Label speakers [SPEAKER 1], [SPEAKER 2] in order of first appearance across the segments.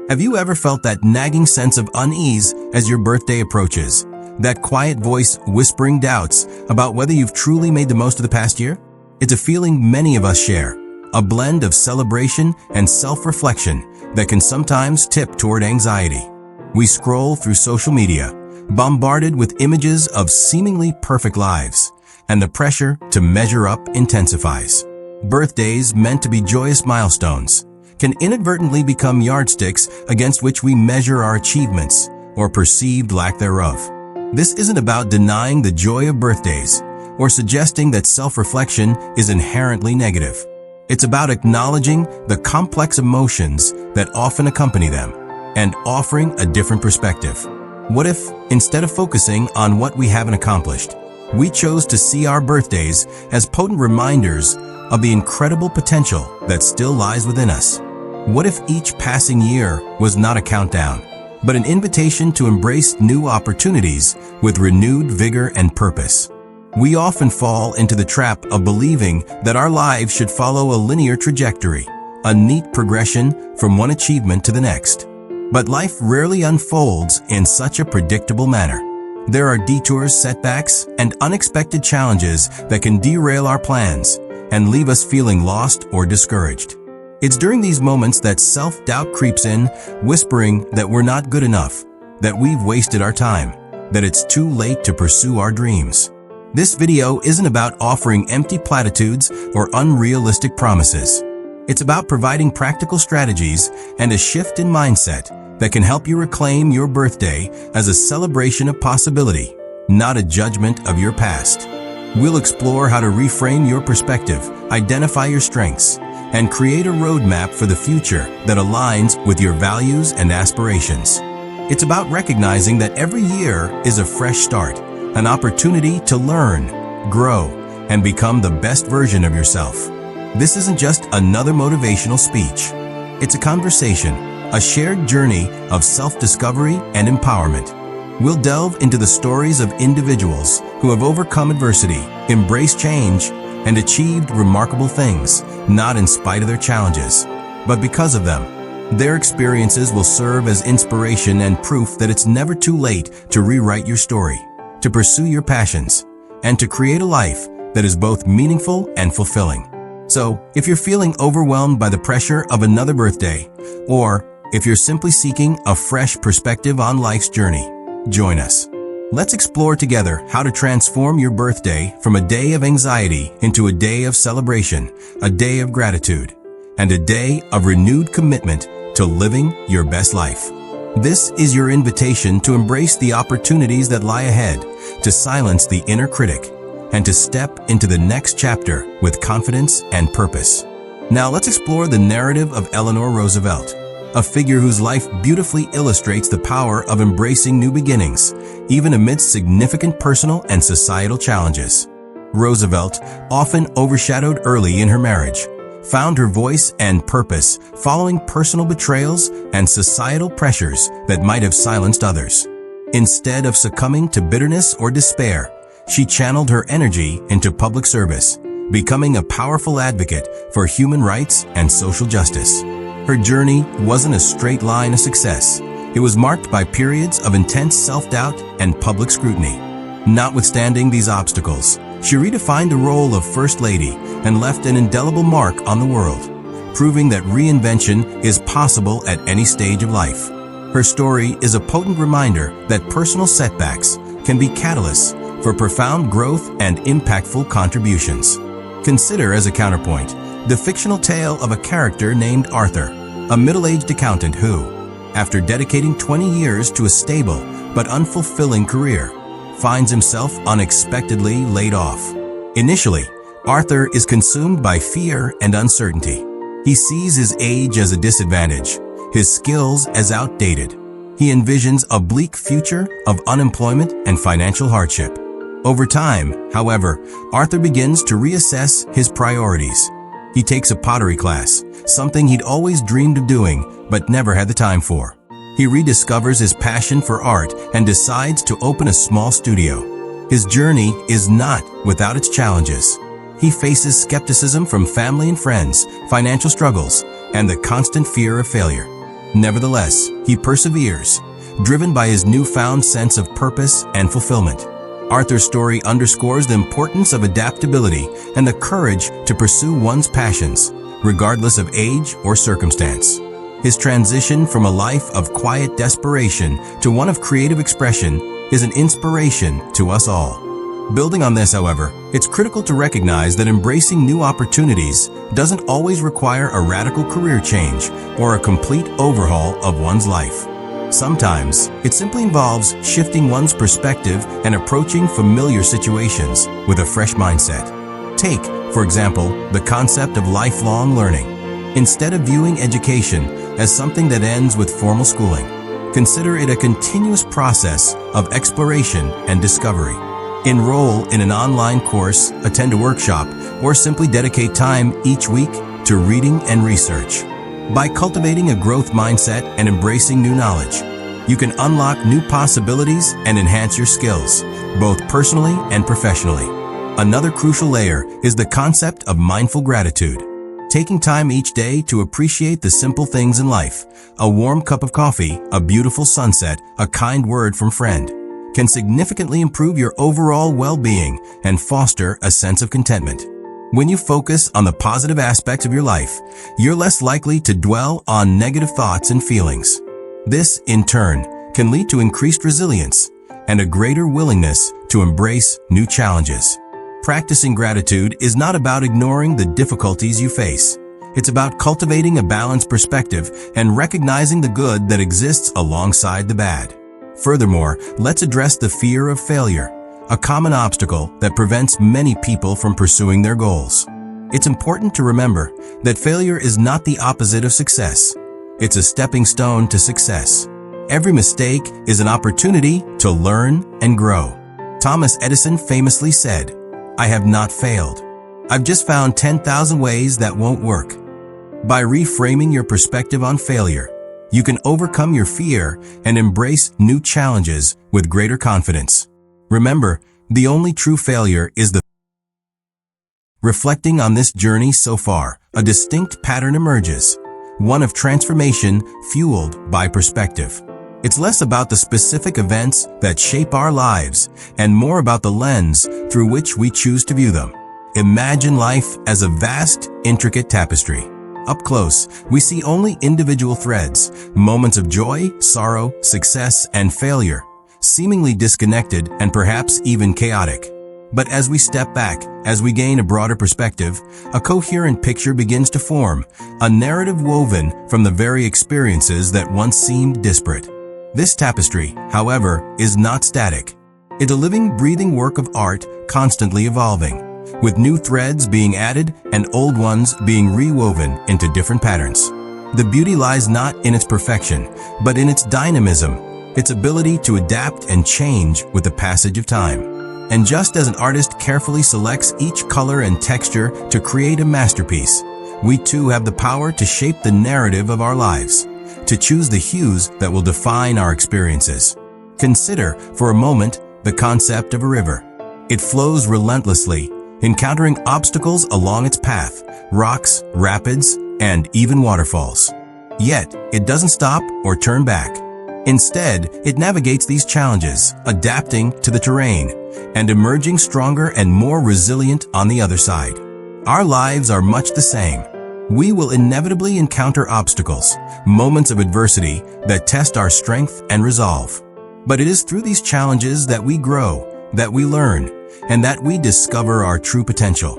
[SPEAKER 1] Have you ever felt that nagging sense of unease as your birthday approaches? That quiet voice whispering doubts about whether you've truly made the most of the past year? It's a feeling many of us share, a blend of celebration and self-reflection that can sometimes tip toward anxiety. We scroll through social media, bombarded with images of seemingly perfect lives, and the pressure to measure up intensifies. Birthdays, meant to be joyous milestones, can inadvertently become yardsticks against which we measure our achievements or perceived lack thereof. This isn't about denying the joy of birthdays or suggesting that self-reflection is inherently negative. It's about acknowledging the complex emotions that often accompany them and offering a different perspective. What if, instead of focusing on what we haven't accomplished, we chose to see our birthdays as potent reminders of the incredible potential that still lies within us? What if each passing year was not a countdown, but an invitation to embrace new opportunities with renewed vigor and purpose? We often fall into the trap of believing that our lives should follow a linear trajectory, a neat progression from one achievement to the next. But life rarely unfolds in such a predictable manner. There are detours, setbacks, and unexpected challenges that can derail our plans and leave us feeling lost or discouraged. It's during these moments that self-doubt creeps in, whispering that we're not good enough, that we've wasted our time, that it's too late to pursue our dreams. This video isn't about offering empty platitudes or unrealistic promises. It's about providing practical strategies and a shift in mindset that can help you reclaim your birthday as a celebration of possibility, not a judgment of your past. We'll explore how to reframe your perspective, identify your strengths, and create a roadmap for the future that aligns with your values and aspirations. It's about recognizing that every year is a fresh start, an opportunity to learn, grow, and become the best version of yourself. This isn't just another motivational speech. It's a conversation, a shared journey of self-discovery and empowerment. We'll delve into the stories of individuals who have overcome adversity, embraced change, and achieved remarkable things, not in spite of their challenges, but because of them. Their experiences will serve as inspiration and proof that it's never too late to rewrite your story, to pursue your passions, and to create a life that is both meaningful and fulfilling. So, if you're feeling overwhelmed by the pressure of another birthday, or if you're simply seeking a fresh perspective on life's journey, join us. Let's explore together how to transform your birthday from a day of anxiety into a day of celebration, a day of gratitude, and a day of renewed commitment to living your best life. This is your invitation to embrace the opportunities that lie ahead, to silence the inner critic, and to step into the next chapter with confidence and purpose. Now let's explore the narrative of Eleanor Roosevelt, a figure whose life beautifully illustrates the power of embracing new beginnings, even amidst significant personal and societal challenges. Roosevelt, often overshadowed early in her marriage, found her voice and purpose following personal betrayals and societal pressures that might have silenced others. Instead of succumbing to bitterness or despair, she channeled her energy into public service, becoming a powerful advocate for human rights and social justice. Her journey wasn't a straight line of success. It was marked by periods of intense self-doubt and public scrutiny. Notwithstanding these obstacles, she redefined the role of First Lady and left an indelible mark on the world, proving that reinvention is possible at any stage of life. Her story is a potent reminder that personal setbacks can be catalysts for profound growth and impactful contributions. Consider as a counterpoint the fictional tale of a character named Arthur, a middle-aged accountant who, after dedicating 20 years to a stable but unfulfilling career, finds himself unexpectedly laid off. Initially, Arthur is consumed by fear and uncertainty. He sees his age as a disadvantage, his skills as outdated. He envisions a bleak future of unemployment and financial hardship. Over time, however, Arthur begins to reassess his priorities. He takes a pottery class, something he'd always dreamed of doing but never had the time for. He rediscovers his passion for art and decides to open a small studio. His journey is not without its challenges. He faces skepticism from family and friends, financial struggles, and the constant fear of failure. Nevertheless, he perseveres, driven by his newfound sense of purpose and fulfillment. Arthur's story underscores the importance of adaptability and the courage to pursue one's passions, regardless of age or circumstance. His transition from a life of quiet desperation to one of creative expression is an inspiration to us all. Building on this, however, it's critical to recognize that embracing new opportunities doesn't always require a radical career change or a complete overhaul of one's life. Sometimes, it simply involves shifting one's perspective and approaching familiar situations with a fresh mindset. Take, for example, the concept of lifelong learning. Instead of viewing education as something that ends with formal schooling, consider it a continuous process of exploration and discovery. Enroll in an online course, attend a workshop, or simply dedicate time each week to reading and research. By cultivating a growth mindset and embracing new knowledge, you can unlock new possibilities and enhance your skills, both personally and professionally. Another crucial layer is the concept of mindful gratitude. Taking time each day to appreciate the simple things in life, a warm cup of coffee, a beautiful sunset, a kind word from a friend, can significantly improve your overall well-being and foster a sense of contentment. When you focus on the positive aspects of your life, you're less likely to dwell on negative thoughts and feelings. This, in turn, can lead to increased resilience and a greater willingness to embrace new challenges. Practicing gratitude is not about ignoring the difficulties you face. It's about cultivating a balanced perspective and recognizing the good that exists alongside the bad. Furthermore, let's address the fear of failure, a common obstacle that prevents many people from pursuing their goals. It's important to remember that failure is not the opposite of success. It's a stepping stone to success. Every mistake is an opportunity to learn and grow. Thomas Edison famously said, "I have not failed. I've just found 10,000 ways that won't work." By reframing your perspective on failure, you can overcome your fear and embrace new challenges with greater confidence. Remember, the only true failure is the Reflecting on this journey so far, a distinct pattern emerges, one of transformation fueled by perspective. It's less about the specific events that shape our lives and more about the lens through which we choose to view them. Imagine life as a vast, intricate tapestry. Up close, we see only individual threads, moments of joy, sorrow, success, and failure, seemingly disconnected and perhaps even chaotic. But as we step back, as we gain a broader perspective, a coherent picture begins to form, a narrative woven from the very experiences that once seemed disparate. This tapestry, however, is not static. It's a living, breathing work of art constantly evolving, with new threads being added and old ones being rewoven into different patterns. The beauty lies not in its perfection, but in its dynamism, its ability to adapt and change with the passage of time. And just as an artist carefully selects each color and texture to create a masterpiece, we too have the power to shape the narrative of our lives, to choose the hues that will define our experiences. Consider, for a moment, the concept of a river. It flows relentlessly, encountering obstacles along its path, rocks, rapids, and even waterfalls. Yet, it doesn't stop or turn back. Instead, it navigates these challenges, adapting to the terrain, and emerging stronger and more resilient on the other side. Our lives are much the same. We will inevitably encounter obstacles, moments of adversity that test our strength and resolve. But it is through these challenges that we grow, that we learn, and that we discover our true potential.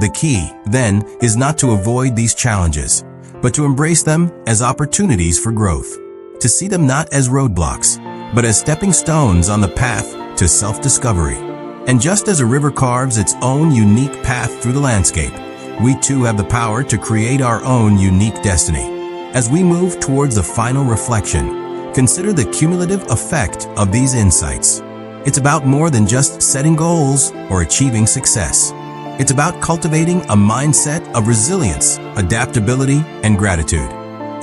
[SPEAKER 1] The key, then, is not to avoid these challenges, but to embrace them as opportunities for growth, to see them not as roadblocks, but as stepping stones on the path to self-discovery. And just as a river carves its own unique path through the landscape, we too have the power to create our own unique destiny. As we move towards the final reflection, consider the cumulative effect of these insights. It's about more than just setting goals or achieving success. It's about cultivating a mindset of resilience, adaptability, and gratitude.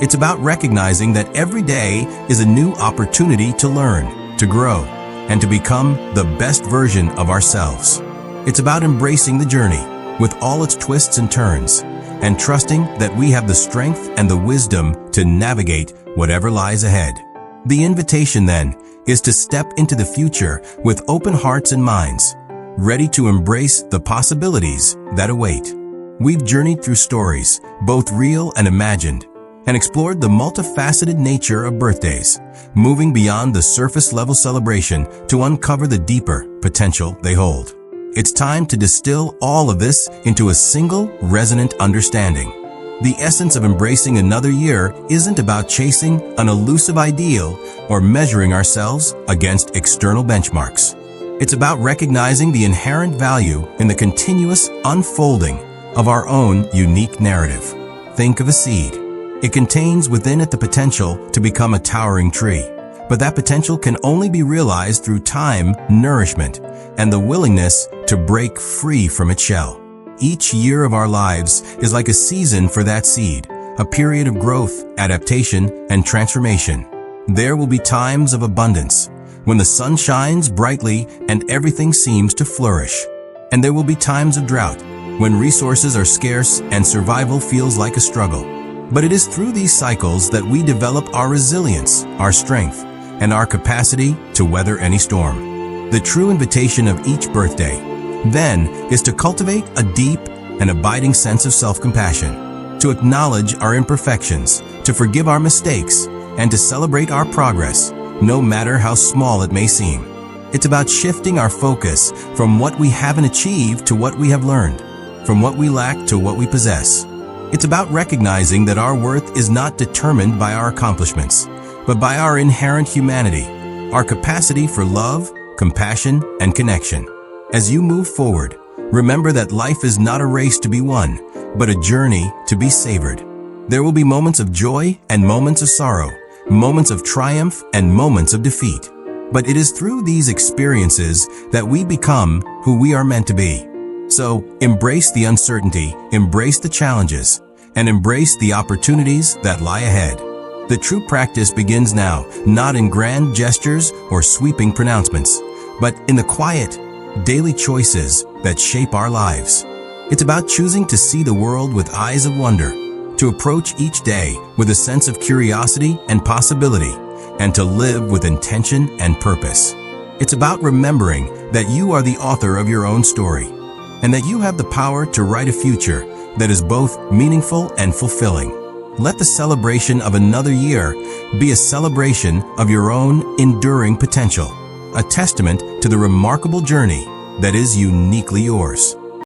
[SPEAKER 1] It's about recognizing that every day is a new opportunity to learn, to grow, and to become the best version of ourselves. It's about embracing the journey with all its twists and turns, and trusting that we have the strength and the wisdom to navigate whatever lies ahead. The invitation, then, is to step into the future with open hearts and minds, ready to embrace the possibilities that await. We've journeyed through stories, both real and imagined, and explored the multifaceted nature of birthdays, moving beyond the surface-level celebration to uncover the deeper potential they hold. It's time to distill all of this into a single, resonant understanding. The essence of embracing another year isn't about chasing an elusive ideal or measuring ourselves against external benchmarks. It's about recognizing the inherent value in the continuous unfolding of our own unique narrative. Think of a seed. It contains within it the potential to become a towering tree, but that potential can only be realized through time, nourishment, and the willingness to break free from its shell. Each year of our lives is like a season for that seed, a period of growth, adaptation, and transformation. There will be times of abundance, when the sun shines brightly and everything seems to flourish. And there will be times of drought, when resources are scarce and survival feels like a struggle. But it is through these cycles that we develop our resilience, our strength, and our capacity to weather any storm. The true invitation of each birthday, then, is to cultivate a deep and abiding sense of self-compassion, to acknowledge our imperfections, to forgive our mistakes, and to celebrate our progress, no matter how small it may seem. It's about shifting our focus from what we haven't achieved to what we have learned, from what we lack to what we possess. It's about recognizing that our worth is not determined by our accomplishments, but by our inherent humanity, our capacity for love, compassion, and connection. As you move forward, remember that life is not a race to be won, but a journey to be savored. There will be moments of joy and moments of sorrow, moments of triumph and moments of defeat. But it is through these experiences that we become who we are meant to be. So, embrace the uncertainty, embrace the challenges, and embrace the opportunities that lie ahead. The true practice begins now, not in grand gestures or sweeping pronouncements, but in the quiet, daily choices that shape our lives. It's about choosing to see the world with eyes of wonder, to approach each day with a sense of curiosity and possibility, and to live with intention and purpose. It's about remembering that you are the author of your own story, and that you have the power to write a future that is both meaningful and fulfilling. Let the celebration of another year be a celebration of your own enduring potential, a testament to the remarkable journey that is uniquely yours.